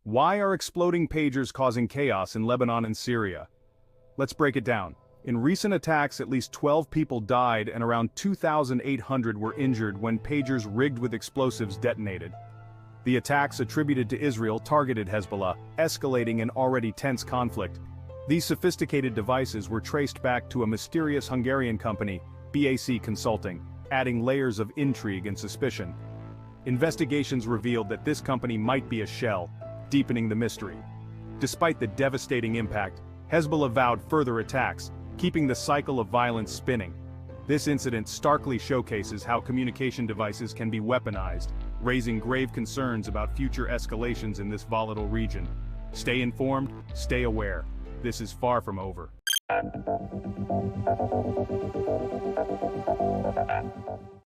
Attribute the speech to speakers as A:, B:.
A: Why are exploding pagers causing chaos in Lebanon and Syria? Let's break it down. In recent attacks, at least 12 people died and around 2,800 were injured when pagers rigged with explosives detonated. The attacks attributed to Israel targeted Hezbollah, escalating an already tense conflict. These sophisticated devices were traced back to a mysterious Hungarian company, BAC Consulting, adding layers of intrigue and suspicion. Investigations revealed that this company might be a shell, deepening the mystery. Despite the devastating impact, Hezbollah vowed further attacks, keeping the cycle of violence spinning. This incident starkly showcases how communication devices can be weaponized, raising grave concerns about future escalations in this volatile region. Stay informed, stay aware. This is far from over.